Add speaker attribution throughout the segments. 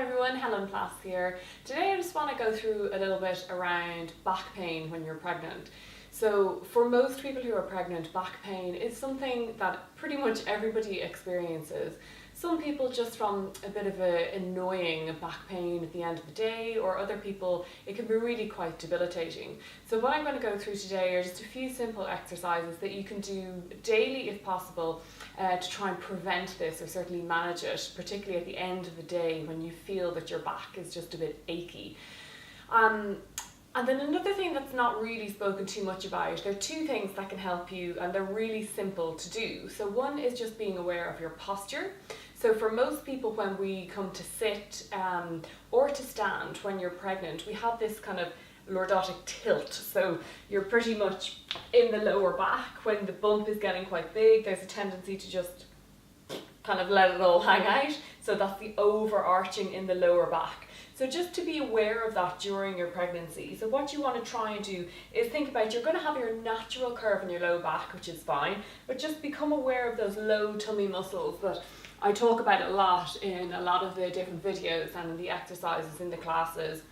Speaker 1: everyone, Helen here. Today I just want to go through a little bit around back pain when you're pregnant. So for most people who are pregnant, back pain is something that pretty much everybody experiences. Some people just from a bit of an annoying back pain at the end of the day, or other people it can be really quite debilitating. So what I'm going to go through today are just a few simple exercises that you can do daily if possible to try and prevent this or certainly manage it, particularly at the end of the day when you feel that your back is just a bit achy. And then another thing that's not really spoken too much about, there are two things that can help you and they're really simple to do. So one is just being aware of your posture. So for most people when we come to sit or to stand when you're pregnant, we have this kind of lordotic tilt. So you're pretty much in the lower back. When the bump is getting quite big, there's a tendency to just kind of let it all hang out. So that's the overarching in the lower back. So just to be aware of that during your pregnancy. So what you want to try and do is think about, you're going to have your natural curve in your low back, which is fine, but just become aware of those low tummy muscles that I talk about a lot in a lot of the different videos and in the exercises in the classes.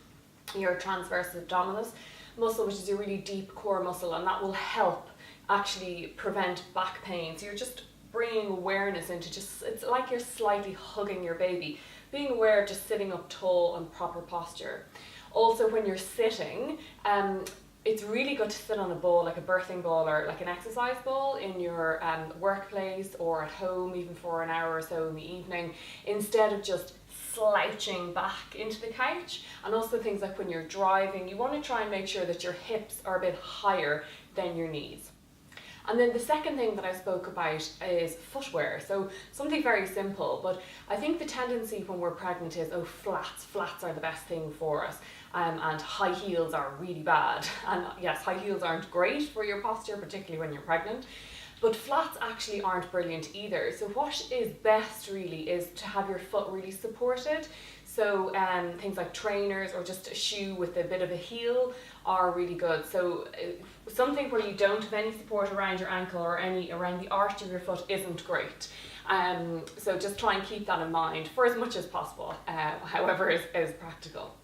Speaker 1: Your transverse abdominis muscle, which is a really deep core muscle, and that will help actually prevent back pain. So you're just bringing awareness into it's like you're slightly hugging your baby. Being aware of just sitting up tall and proper posture. Also when you're sitting, it's really good to sit on a ball, like a birthing ball or like an exercise ball in your workplace or at home, even for an hour or so in the evening, instead of just slouching back into the couch. And also things like when you're driving, you want to try and make sure that your hips are a bit higher than your knees. And then the second thing that I spoke about is footwear. So something very simple, but I think the tendency when we're pregnant is, oh, flats are the best thing for us. And high heels are really bad. And yes, high heels aren't great for your posture, particularly when you're pregnant. But flats actually aren't brilliant either. So what is best really is to have your foot really supported. So things like trainers or just a shoe with a bit of a heel are really good. So something where you don't have any support around your ankle or any around the arch of your foot isn't great. So just try and keep that in mind for as much as possible, however is practical.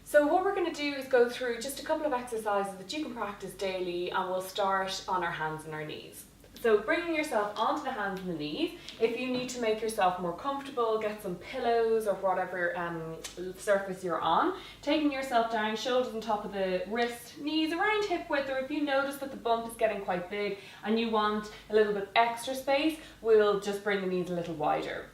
Speaker 1: So what we're going to do is go through just a couple of exercises that you can practice daily, and we'll start on our hands and our knees. So bringing yourself onto the hands and the knees. If you need to make yourself more comfortable, get some pillows or whatever surface you're on. Taking yourself down, shoulders on top of the wrist, knees around hip width, or if you notice that the bump is getting quite big and you want a little bit extra space, we'll just bring the knees a little wider.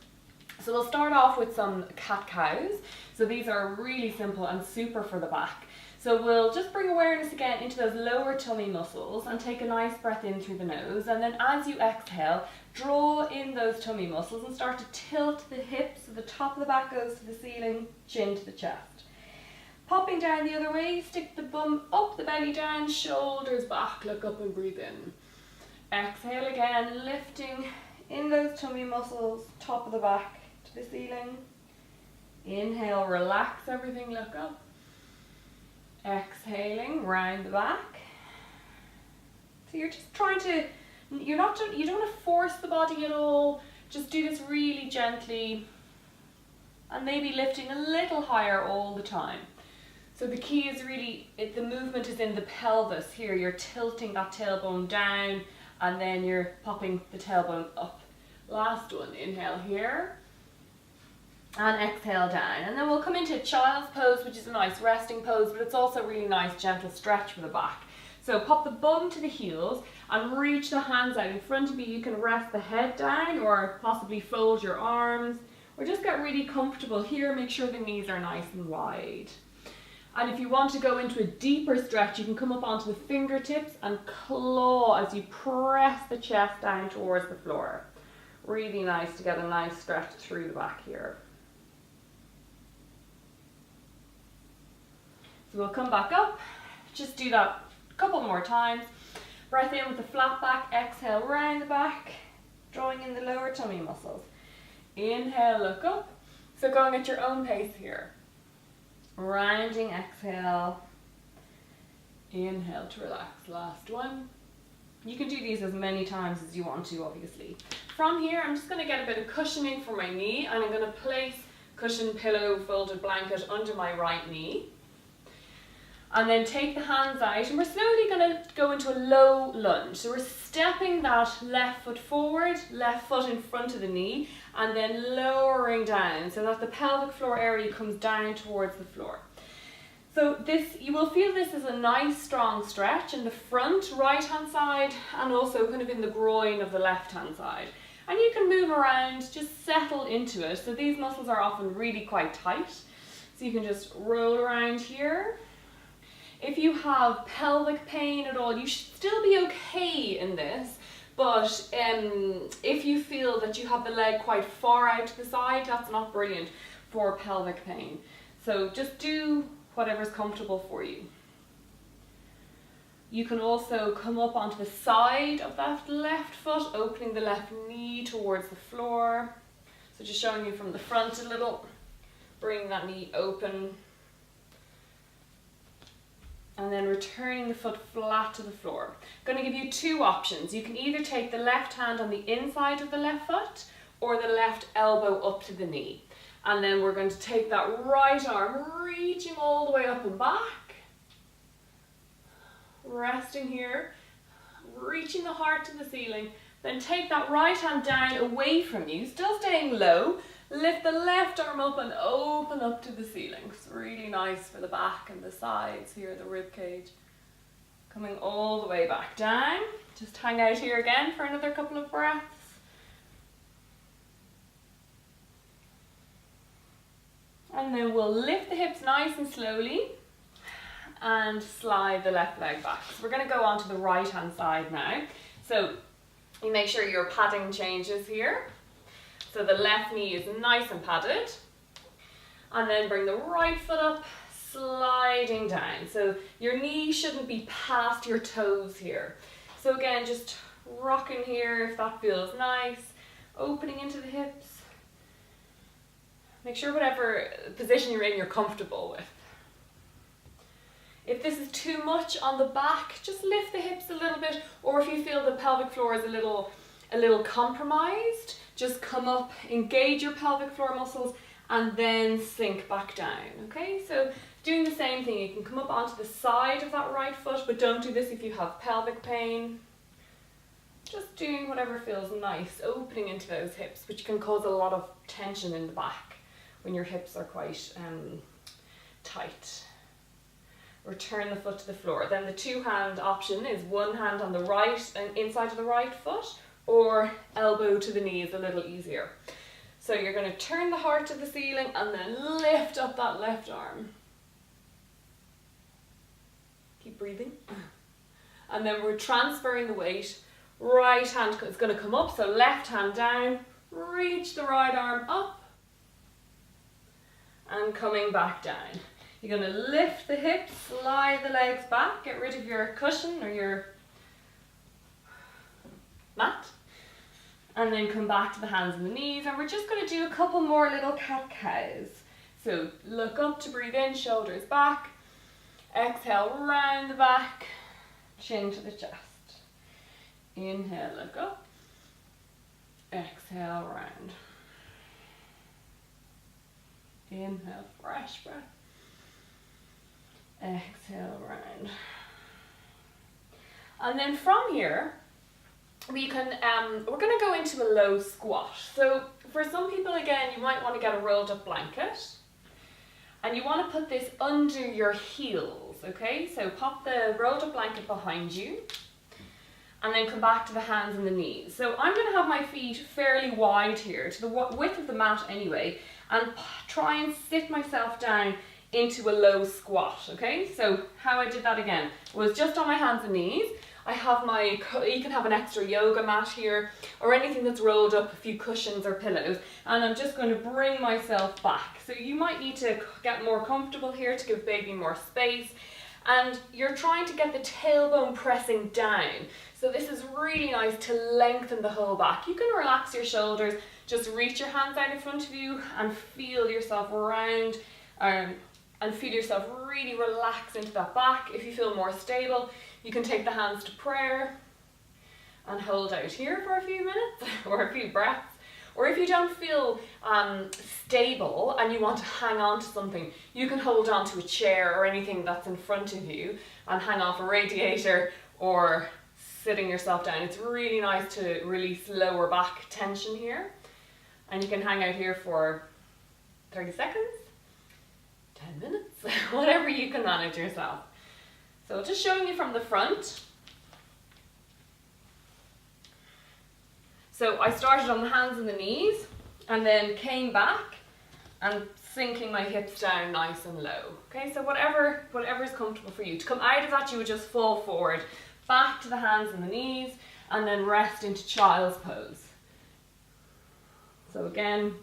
Speaker 1: So we'll start off with some cat-cows. So these are really simple and super for the back. So we'll just bring awareness again into those lower tummy muscles and take a nice breath in through the nose. And then as you exhale, draw in those tummy muscles and start to tilt the hips so the top of the back goes to the ceiling, chin to the chest. Popping down the other way, stick the bum up, the belly down, shoulders back, look up and breathe in. Exhale again, lifting in those tummy muscles, top of the back to the ceiling. Inhale, relax everything, look up. Exhaling, round the back. So you're just trying to, you don't want to force the body at all. Just do this really gently and maybe lifting a little higher all the time. So the key is really, the movement is in the pelvis here. You're tilting that tailbone down and then you're popping the tailbone up. Last one, inhale here. And exhale down, and then we'll come into child's pose, which is a nice resting pose, but it's also a really nice gentle stretch for the back. So pop the bum to the heels and reach the hands out in front of you. You can rest the head down or possibly fold your arms or just get really comfortable here. Make sure the knees are nice and wide. And if you want to go into a deeper stretch, you can come up onto the fingertips and claw as you press the chest down towards the floor. Really nice to get a nice stretch through the back here. So we'll come back up, just do that a couple more times. Breath in with the flat back, exhale round the back, drawing in the lower tummy muscles. Inhale, look up. So going at your own pace here. Rounding, exhale. Inhale to relax, last one. You can do these as many times as you want to, obviously. From here, I'm just going to get a bit of cushioning for my knee, and I'm going to place cushion, pillow, folded blanket under my right knee. And then take the hands out, and we're slowly going to go into a low lunge. So we're stepping that left foot forward, left foot in front of the knee, and then lowering down so that the pelvic floor area comes down towards the floor. So this, you will feel this is a nice strong stretch in the front right hand side and also kind of in the groin of the left hand side. And you can move around, just settle into it. So these muscles are often really quite tight. So you can just roll around here. If you have pelvic pain at all, you should still be okay in this. But if you feel that you have the leg quite far out to the side, that's not brilliant for pelvic pain. So just do whatever's comfortable for you. You can also come up onto the side of that left foot, opening the left knee towards the floor. So just showing you from the front a little, bring that knee open. And then returning the foot flat to the floor. I'm going to give you two options. You can either take the left hand on the inside of the left foot or the left elbow up to the knee. And then we're going to take that right arm, reaching all the way up and back. Resting here, reaching the heart to the ceiling. Then take that right hand down away from you, still staying low. Lift the left arm up and open up to the ceiling. It's really nice for the back and the sides here, the rib cage. Coming all the way back down. Just hang out here again for another couple of breaths. And then we'll lift the hips nice and slowly and slide the left leg back. So we're going to go on to the right hand side now. So you make sure your padding changes here. So the left knee is nice and padded. And then bring the right foot up, sliding down. So your knee shouldn't be past your toes here. So again, just rocking here if that feels nice. Opening into the hips. Make sure whatever position you're in, you're comfortable with. If this is too much on the back, just lift the hips a little bit, or if you feel the pelvic floor is a little compromised, just come up, engage your pelvic floor muscles, and then sink back down, okay? So doing the same thing, you can come up onto the side of that right foot, but don't do this if you have pelvic pain. Just doing whatever feels nice, opening into those hips, which can cause a lot of tension in the back when your hips are quite tight. Return the foot to the floor. Then the two-hand option is one hand on the right and inside of the right foot, or elbow to the knee is a little easier. So you're going to turn the heart to the ceiling and then lift up that left arm. Keep breathing. And then we're transferring the weight. Right hand is going to come up, so left hand down, reach the right arm up, and coming back down. You're going to lift the hips, slide the legs back, get rid of your cushion or your mat, and then come back to the hands and the knees, and we're just going to do a couple more little cat-cows. So look up to breathe in, shoulders back, exhale, round the back, chin to the chest. Inhale, look up, exhale, round. Inhale, fresh breath. Exhale, round. And then from here, we can, we're going to go into a low squat. So for some people, again, you might want to get a rolled up blanket. And you want to put this under your heels, okay? So pop the rolled up blanket behind you. And then come back to the hands and the knees. So I'm going to have my feet fairly wide here, to the width of the mat anyway, and try and sit myself down into a low squat, okay? So how I did that again was just on my hands and knees. I have you can have an extra yoga mat here, or anything that's rolled up, a few cushions or pillows, and I'm just going to bring myself back. So you might need to get more comfortable here to give baby more space. And you're trying to get the tailbone pressing down. So this is really nice to lengthen the whole back. You can relax your shoulders, just reach your hands out in front of you and feel yourself round and feel yourself really relax into that back. If you feel more stable, you can take the hands to prayer and hold out here for a few minutes or a few breaths. Or if you don't feel stable and you want to hang on to something, you can hold on to a chair or anything that's in front of you and hang off a radiator or sitting yourself down. It's really nice to release lower back tension here. And you can hang out here for 30 seconds, 10 minutes, whatever you can manage yourself. So just showing you from the front. So I started on the hands and the knees and then came back and sinking my hips down nice and low. Okay, so whatever is comfortable for you. To come out of that, you would just fall forward, back to the hands and the knees, and then rest into child's pose. So again,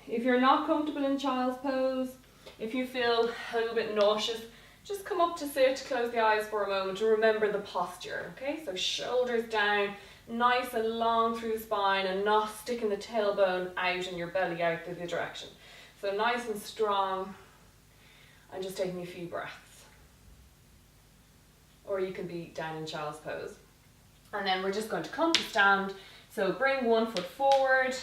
Speaker 1: if you're not comfortable in child's pose, if you feel a little bit nauseous, just come up to sit, close the eyes for a moment to remember the posture. Okay, so shoulders down, nice and long through the spine, and not sticking the tailbone out and your belly out the other direction. So nice and strong, and just taking a few breaths. Or you can be down in child's pose. And then we're just going to come to stand. So bring one foot forward,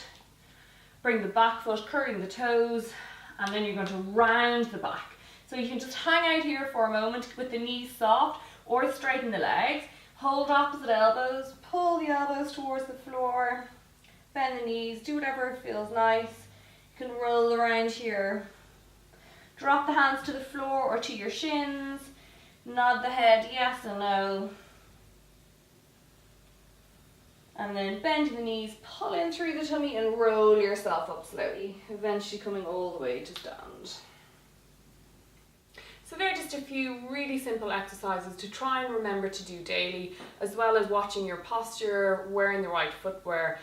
Speaker 1: bring the back foot, curling the toes, and then you're going to round the back. So you can just hang out here for a moment with the knees soft, or straighten the legs. Hold opposite elbows, pull the elbows towards the floor, bend the knees, do whatever feels nice. You can roll around here. Drop the hands to the floor or to your shins. Nod the head yes and no. And then bend the knees, pull in through the tummy and roll yourself up slowly, eventually coming all the way to stand. So they're just a few really simple exercises to try and remember to do daily, as well as watching your posture, wearing the right footwear.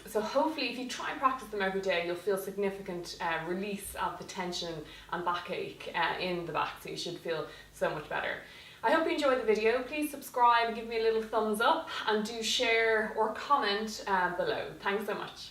Speaker 1: So hopefully if you try and practice them every day, you'll feel significant release of the tension and backache in the back, so you should feel so much better. I hope you enjoyed the video. Please subscribe, give me a little thumbs up, and do share or comment below. Thanks so much.